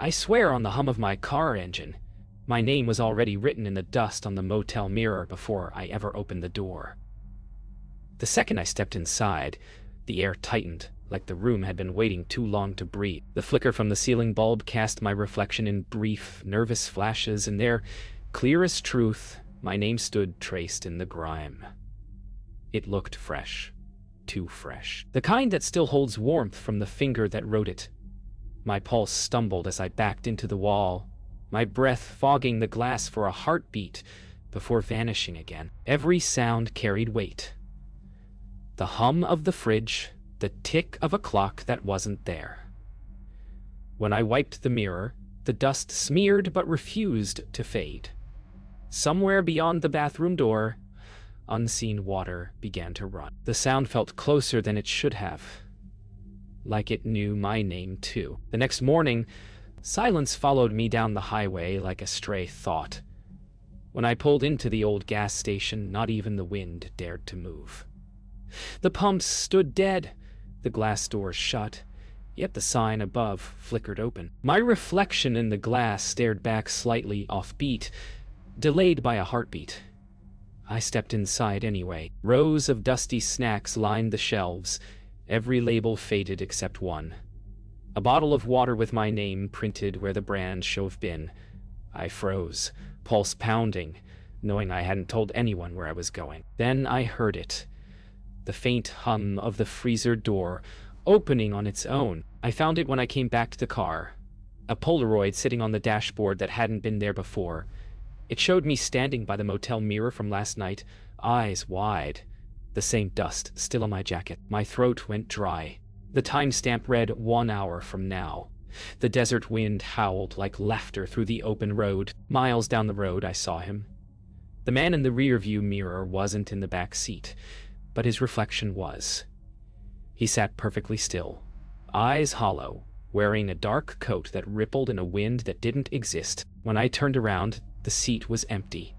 I swear on the hum of my car engine. My name was already written in the dust on the motel mirror before I ever opened the door. The second I stepped inside, the air tightened, like the room had been waiting too long to breathe. The flicker from the ceiling bulb cast my reflection in brief, nervous flashes, and there, clear as truth, my name stood traced in the grime. It looked fresh. Too fresh. The kind that still holds warmth from the finger that wrote it. My pulse stumbled as I backed into the wall, my breath fogging the glass for a heartbeat before vanishing again. Every sound carried weight. The hum of the fridge, the tick of a clock that wasn't there. When I wiped the mirror, the dust smeared but refused to fade. Somewhere beyond the bathroom door, unseen water began to run. The sound felt closer than it should have, like it knew my name too. The next morning, silence followed me down the highway like a stray thought. When I pulled into the old gas station, not even the wind dared to move. The pumps stood dead, the glass doors shut, yet the sign above flickered open. My reflection in the glass stared back slightly offbeat, delayed by a heartbeat. I stepped inside anyway. Rows of dusty snacks lined the shelves, every label faded except one. A bottle of water with my name printed where the brand should have been. I froze, pulse pounding, knowing I hadn't told anyone where I was going. Then I heard it. The faint hum of the freezer door opening on its own. I found it when I came back to the car. A Polaroid sitting on the dashboard that hadn't been there before. It showed me standing by the motel mirror from last night, eyes wide. The same dust still on my jacket. My throat went dry. The timestamp read 1 hour from now. The desert wind howled like laughter through the open road. Miles down the road, I saw him. The man in the rearview mirror wasn't in the back seat, but his reflection was. He sat perfectly still, eyes hollow, wearing a dark coat that rippled in a wind that didn't exist. When I turned around, the seat was empty.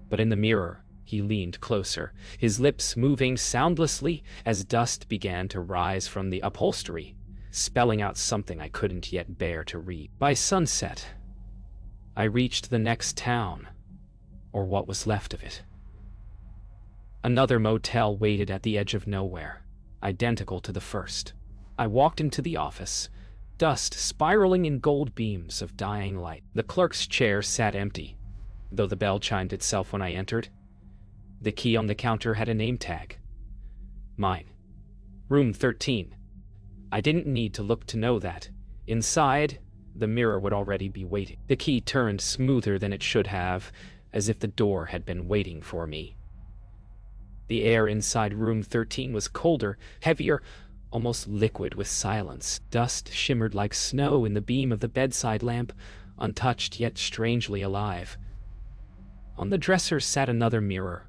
But in the mirror, he leaned closer, his lips moving soundlessly as dust began to rise from the upholstery, spelling out something I couldn't yet bear to read. By sunset, I reached the next town, or what was left of it. Another motel waited at the edge of nowhere, identical to the first. I walked into the office, dust spiraling in gold beams of dying light. The clerk's chair sat empty, though the bell chimed itself when I entered. The key on the counter had a name tag. Mine. Room 13. I didn't need to look to know that. Inside, the mirror would already be waiting. The key turned smoother than it should have, as if the door had been waiting for me. The air inside room 13 was colder, heavier, almost liquid with silence. Dust shimmered like snow in the beam of the bedside lamp, untouched yet strangely alive. On the dresser sat another mirror,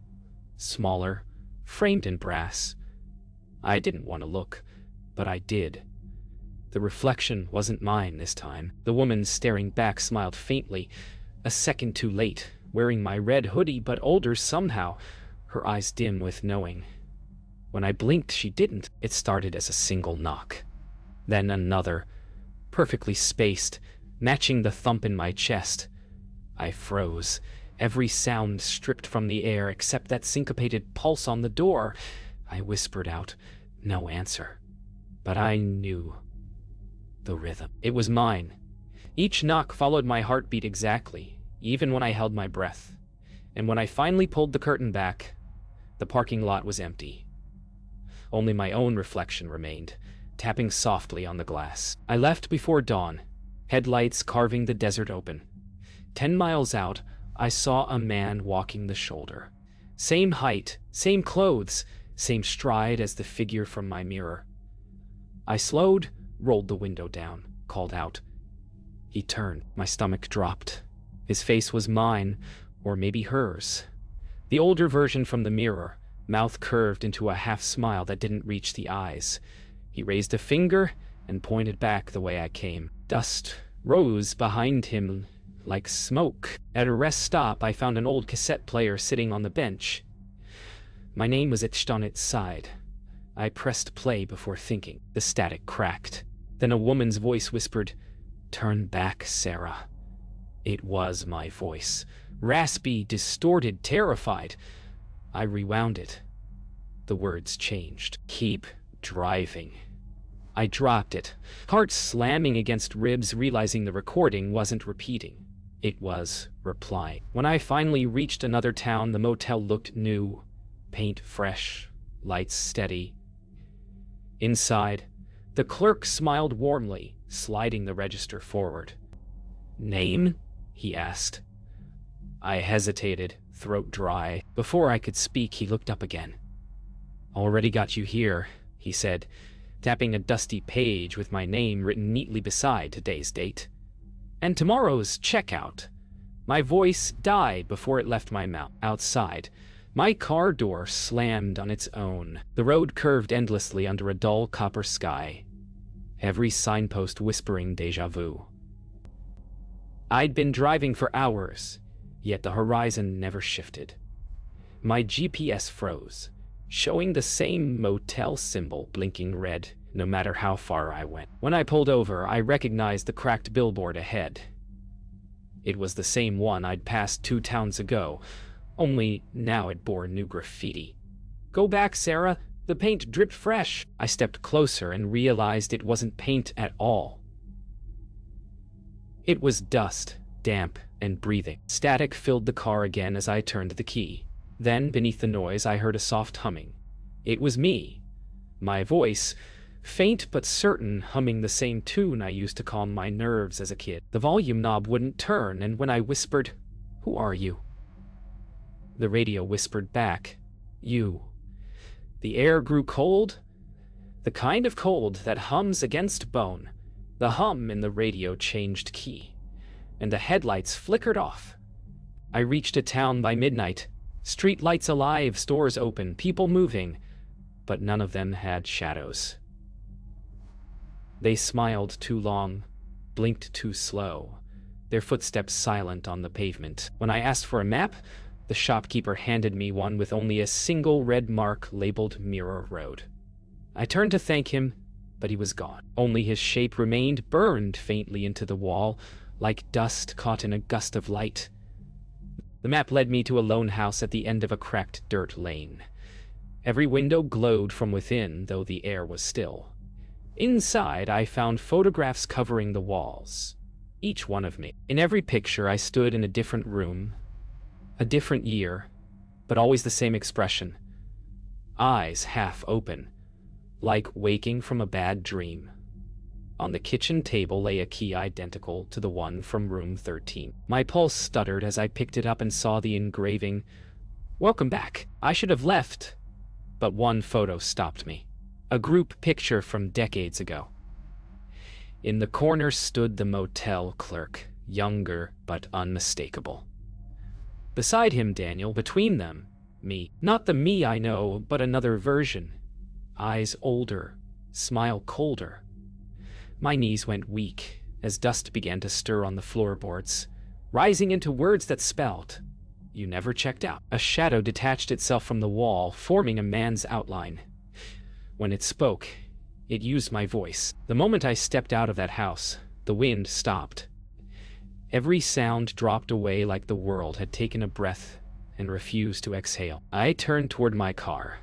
smaller, framed in brass. I didn't want to look, but I did. The reflection wasn't mine this time. The woman staring back smiled faintly, a second too late, wearing my red hoodie but older somehow, her eyes dim with knowing. When I blinked, she didn't. It started as a single knock. Then another, perfectly spaced, matching the thump in my chest. I froze, every sound stripped from the air except that syncopated pulse on the door. I whispered out, no answer. But I knew the rhythm. It was mine. Each knock followed my heartbeat exactly, even when I held my breath. And when I finally pulled the curtain back, the parking lot was empty. Only my own reflection remained, tapping softly on the glass. I left before dawn, headlights carving the desert open. 10 miles out, I saw a man walking the shoulder. Same height, same clothes, same stride as the figure from my mirror. I slowed, rolled the window down, called out. He turned. My stomach dropped. His face was mine, or maybe hers. The older version from the mirror, mouth curved into a half-smile that didn't reach the eyes. He raised a finger and pointed back the way I came. Dust rose behind him like smoke. At a rest stop, I found an old cassette player sitting on the bench. My name was etched on its side. I pressed play before thinking. The static cracked. Then a woman's voice whispered, Turn back, Sarah. It was my voice. Raspy, distorted, terrified. I rewound it. The words changed. Keep driving. I dropped it, heart slamming against ribs, realizing the recording wasn't repeating. It was replying. When I finally reached another town, the motel looked new. Paint fresh, lights steady. Inside, the clerk smiled warmly, sliding the register forward. "Name?" he asked. I hesitated, throat dry. Before I could speak, he looked up again. "Already got you here," he said, tapping a dusty page with my name written neatly beside today's date. "And tomorrow's checkout." My voice died before it left my mouth. Outside, my car door slammed on its own. The road curved endlessly under a dull copper sky, every signpost whispering déjà vu. I'd been driving for hours, yet the horizon never shifted. My GPS froze, showing the same motel symbol blinking red no matter how far I went. When I pulled over, I recognized the cracked billboard ahead. It was the same one I'd passed 2 towns ago, only now it bore new graffiti. "Go back, Sarah. The paint dripped fresh." I stepped closer and realized it wasn't paint at all. It was dust, damp and breathing. Static filled the car again as I turned the key. Then, beneath the noise, I heard a soft humming. It was me. My voice, faint but certain, humming the same tune I used to calm my nerves as a kid. The volume knob wouldn't turn, and when I whispered, "Who are you?" the radio whispered back, "You." The air grew cold, the kind of cold that hums against bone. The hum in the radio changed key, and the headlights flickered off. I reached a town by midnight. Street lights alive, stores open, people moving, but none of them had shadows. They smiled too long, blinked too slow, their footsteps silent on the pavement. When I asked for a map, the shopkeeper handed me one with only a single red mark labeled Mirror Road. I turned to thank him, but he was gone. Only his shape remained, burned faintly into the wall, like dust caught in a gust of light. The map led me to a lone house at the end of a cracked dirt lane. Every window glowed from within, though the air was still. Inside, I found photographs covering the walls, each one of me. In every picture, I stood in a different room, a different year, but always the same expression. Eyes half open, like waking from a bad dream. On the kitchen table lay a key identical to the one from room 13. My pulse stuttered as I picked it up and saw the engraving, "Welcome back." I should have left, but one photo stopped me. A group picture from decades ago. In the corner stood the motel clerk, younger but unmistakable. Beside him, Daniel. Between them, me. Not the me I know, but another version. Eyes older, smile colder. My knees went weak as dust began to stir on the floorboards, rising into words that spelled, "You never checked out." A shadow detached itself from the wall, forming a man's outline. When it spoke, it used my voice. The moment I stepped out of that house, the wind stopped. Every sound dropped away like the world had taken a breath and refused to exhale. I turned toward my car,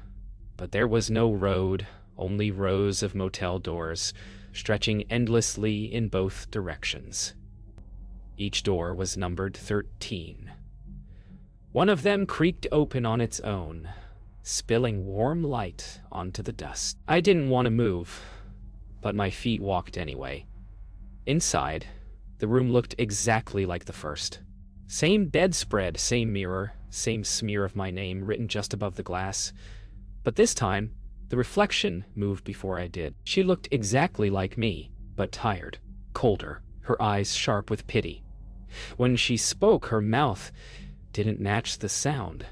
but there was no road, only rows of motel doors, stretching endlessly in both directions. Each door was numbered 13. One of them creaked open on its own, spilling warm light onto the dust. I didn't want to move, but my feet walked anyway. Inside, the room looked exactly like the first. Same bedspread, same mirror, same smear of my name written just above the glass. But this time, the reflection moved before I did. She looked exactly like me, but tired, colder, her eyes sharp with pity. When she spoke, her mouth didn't match the sound.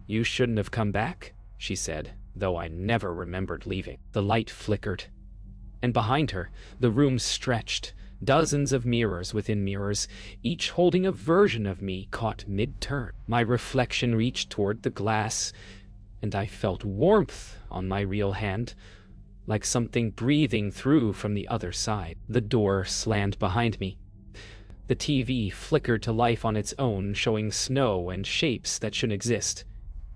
"You shouldn't have come back," she said, though I never remembered leaving. The light flickered, and behind her, the room stretched, dozens of mirrors within mirrors, each holding a version of me caught mid-turn. My reflection reached toward the glass, and I felt warmth on my real hand, like something breathing through from the other side. The door slammed behind me, The TV flickered to life on its own, showing snow and shapes that shouldn't exist.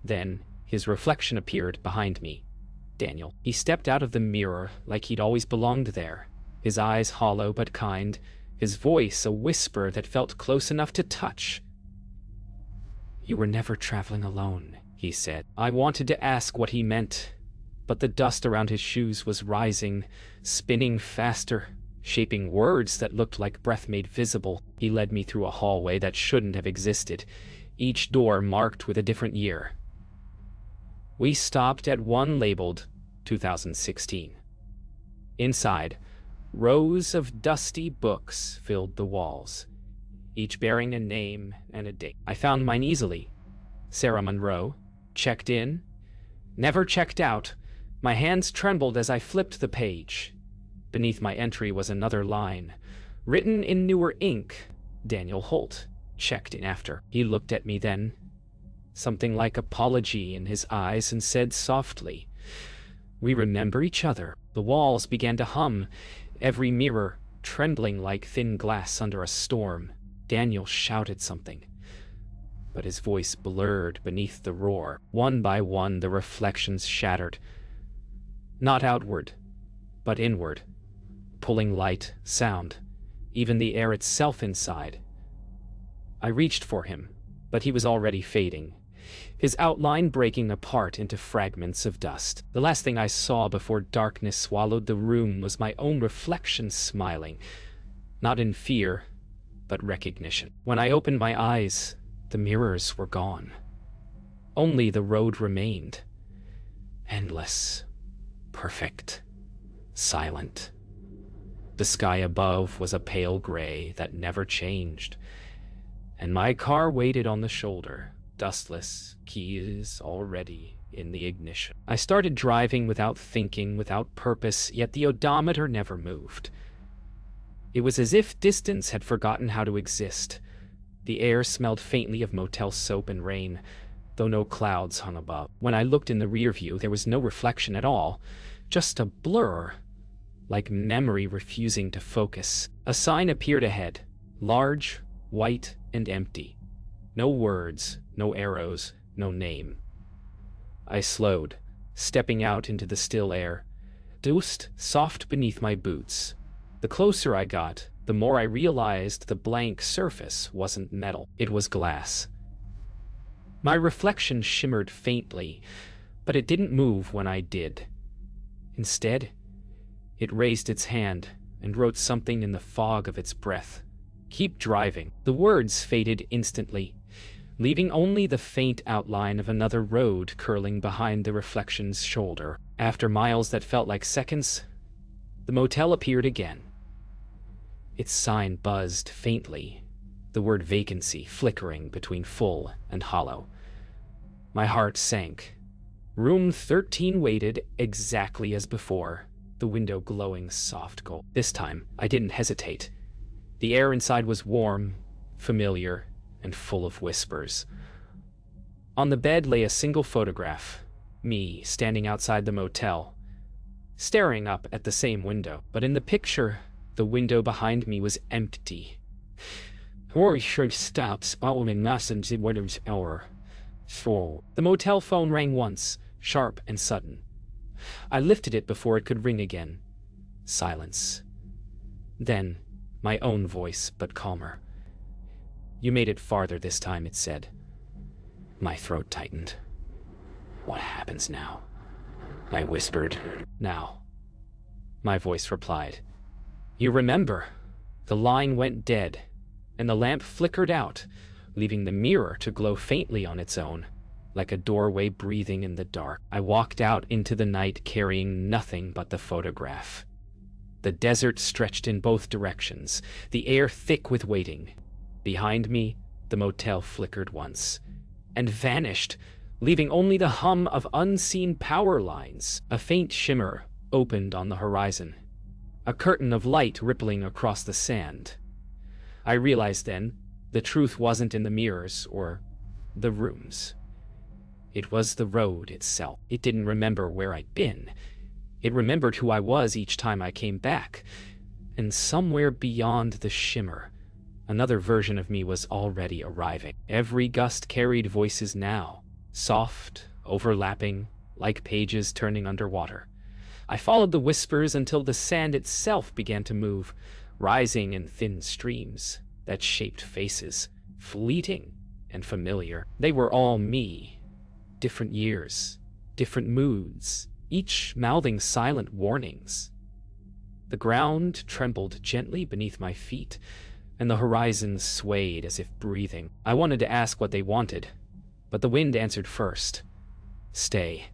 Then, his reflection appeared behind me. Daniel. He stepped out of the mirror like he'd always belonged there, his eyes hollow but kind, his voice a whisper that felt close enough to touch. "You were never traveling alone," he said. I wanted to ask what he meant, but the dust around his shoes was rising, spinning faster, shaping words that looked like breath made visible. He led me through a hallway that shouldn't have existed, each door marked with a different year. We stopped at one labeled 2016. Inside, rows of dusty books filled the walls, each bearing a name and a date. I found mine easily. Sarah Monroe, checked in, never checked out. My hands trembled as I flipped the page. Beneath my entry was another line, written in newer ink. Daniel Holt, checked in after. He looked at me then, something like apology in his eyes, and said softly, "We remember each other." The walls began to hum, every mirror trembling like thin glass under a storm. Daniel shouted something, but his voice blurred beneath the roar. One by one, the reflections shattered, not outward, but inward, pulling light, sound, even the air itself inside. I reached for him, but he was already fading, his outline breaking apart into fragments of dust. The last thing I saw before darkness swallowed the room was my own reflection smiling, not in fear, but recognition. When I opened my eyes, the mirrors were gone. Only the road remained. Endless, perfect, silent. The sky above was a pale gray that never changed, and my car waited on the shoulder, dustless, keys already in the ignition. I started driving without thinking, without purpose, yet the odometer never moved. It was as if distance had forgotten how to exist. The air smelled faintly of motel soap and rain, though no clouds hung above. When I looked in the rear view, there was no reflection at all, just a blur, like memory refusing to focus. A sign appeared ahead, large, white, and empty. No words, no arrows, no name. I slowed, stepping out into the still air, dust soft beneath my boots. The closer I got, the more I realized the blank surface wasn't metal, it was glass. My reflection shimmered faintly, but it didn't move when I did. Instead, it raised its hand and wrote something in the fog of its breath. "Keep driving." The words faded instantly, leaving only the faint outline of another road curling behind the reflection's shoulder. After miles that felt like seconds, the motel appeared again. Its sign buzzed faintly, the word vacancy flickering between full and hollow. My heart sank. Room 13 waited exactly as before, the window glowing soft gold. This time, I didn't hesitate. The air inside was warm, familiar, and full of whispers. On the bed lay a single photograph, me standing outside the motel, staring up at the same window. But in the picture, the window behind me was empty. The motel phone rang once, sharp and sudden. I lifted it before it could ring again. Silence. Then, my own voice, but calmer. "You made it farther this time," it said. My throat tightened. "What happens now?" I whispered. "Now," my voice replied. "You remember." The line went dead, and the lamp flickered out, leaving the mirror to glow faintly on its own, like a doorway breathing in the dark. I walked out into the night carrying nothing but the photograph. The desert stretched in both directions, the air thick with waiting. Behind me, the motel flickered once, and vanished, leaving only the hum of unseen power lines. A faint shimmer opened on the horizon, a curtain of light rippling across the sand. I realized then, the truth wasn't in the mirrors or the rooms. It was the road itself. It didn't remember where I'd been. It remembered who I was each time I came back. And somewhere beyond the shimmer, Another version of me was already arriving. Every gust carried voices now, soft, overlapping, like pages turning underwater. I followed the whispers until the sand itself began to move, rising in thin streams that shaped faces, fleeting and familiar. They were all me. Different years, different moods, each mouthing silent warnings. The ground trembled gently beneath my feet, and the horizon swayed as if breathing. I wanted to ask what they wanted, but the wind answered first. Stay.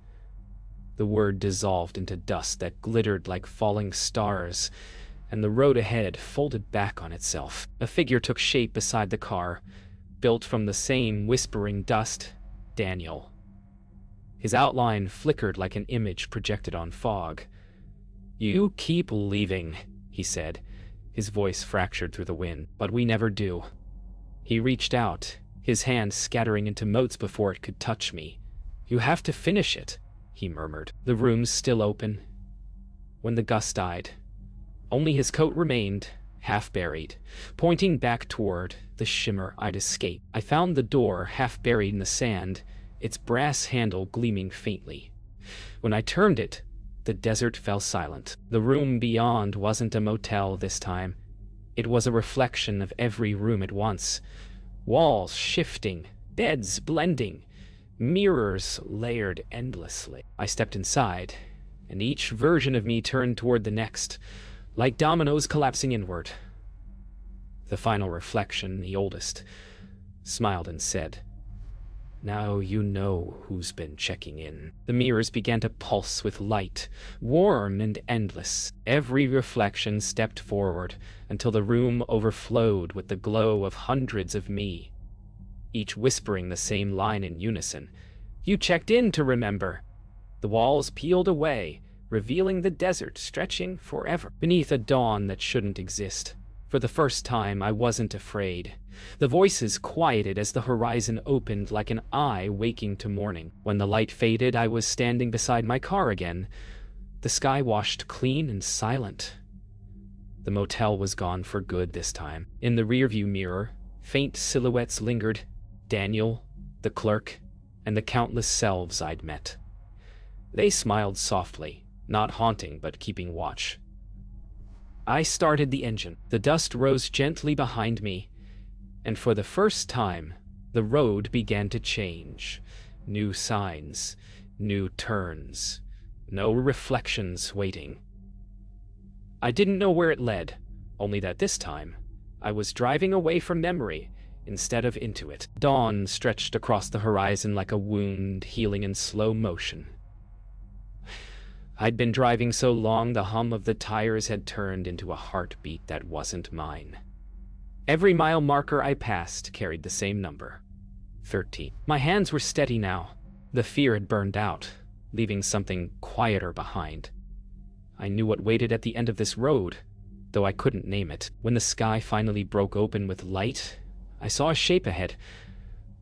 The word dissolved into dust that glittered like falling stars, and the road ahead folded back on itself. A figure took shape beside the car, built from the same whispering dust, Daniel. His outline flickered like an image projected on fog. "You keep leaving," he said, his voice fractured through the wind. "But we never do." He reached out, his hand scattering into motes before it could touch me. "You have to finish it," he murmured. The room's still open. When the gust died, only his coat remained, half buried, pointing back toward the shimmer I'd escaped. I found the door half buried in the sand, its brass handle gleaming faintly. When I turned it, the desert fell silent. The room beyond wasn't a motel this time. It was a reflection of every room at once. Walls shifting, beds blending, mirrors layered endlessly. I stepped inside, and each version of me turned toward the next, like dominoes collapsing inward. The final reflection, the oldest, smiled and said, "Now you know who's been checking in." The mirrors began to pulse with light, warm and endless. Every reflection stepped forward until the room overflowed with the glow of hundreds of me, each whispering the same line in unison. "You checked in to remember." The walls peeled away, revealing the desert stretching forever beneath a dawn that shouldn't exist. For the first time, I wasn't afraid. The voices quieted as the horizon opened like an eye waking to morning. When the light faded, I was standing beside my car again, the sky washed clean and silent. The motel was gone for good this time. In the rearview mirror, faint silhouettes lingered: Daniel, the clerk, and the countless selves I'd met. They smiled softly, not haunting but keeping watch. I started the engine. The dust rose gently behind me, and for the first time, the road began to change. New signs, new turns, no reflections waiting. I didn't know where it led, only that this time, I was driving away from memory instead of into it. Dawn stretched across the horizon like a wound healing in slow motion. I'd been driving so long the hum of the tires had turned into a heartbeat that wasn't mine. Every mile marker I passed carried the same number, 13. My hands were steady now. The fear had burned out, leaving something quieter behind. I knew what waited at the end of this road, though I couldn't name it. When the sky finally broke open with light, I saw a shape ahead.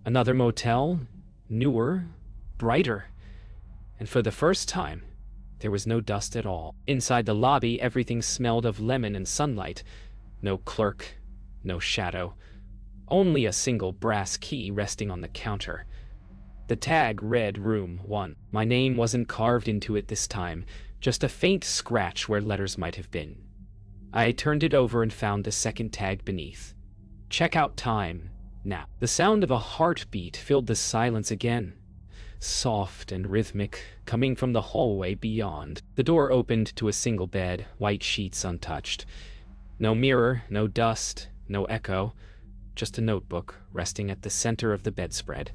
Another motel, newer, brighter, and for the first time, there was no dust at all. Inside the lobby, everything smelled of lemon and sunlight. No clerk, no shadow. Only a single brass key resting on the counter. The tag read Room 1. My name wasn't carved into it this time, just a faint scratch where letters might have been. I turned it over and found the second tag beneath. Checkout time, now. The sound of a heartbeat filled the silence again. Soft and rhythmic, coming from the hallway beyond. The door opened to a single bed, white sheets untouched. No mirror, no dust, no echo, just a notebook resting at the center of the bedspread.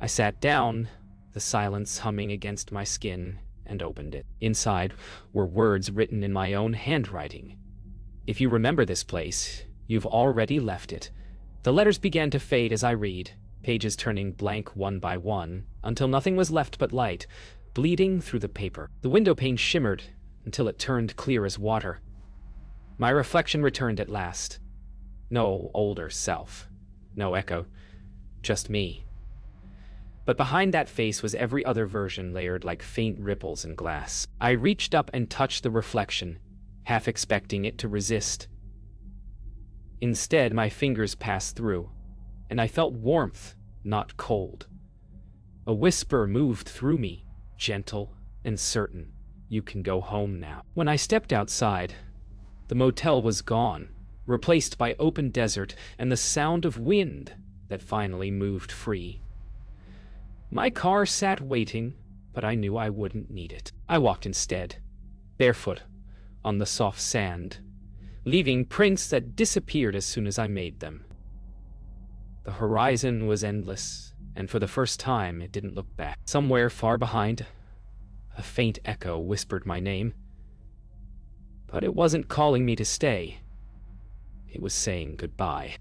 I sat down, the silence humming against my skin, and opened it. Inside were words written in my own handwriting. If you remember this place, you've already left it. The letters began to fade as I read, pages turning blank one by one, until nothing was left but light, bleeding through the paper. The window pane shimmered until it turned clear as water. My reflection returned at last. No older self, no echo, just me. But behind that face was every other version layered like faint ripples in glass. I reached up and touched the reflection, half expecting it to resist. Instead, my fingers passed through, and I felt warmth, not cold. A whisper moved through me, gentle and certain. You can go home now. When I stepped outside, the motel was gone, replaced by open desert and the sound of wind that finally moved free. My car sat waiting, but I knew I wouldn't need it. I walked instead, barefoot, on the soft sand, leaving prints that disappeared as soon as I made them. The horizon was endless, and for the first time it didn't look back. Somewhere far behind, a faint echo whispered my name. But it wasn't calling me to stay. It was saying goodbye.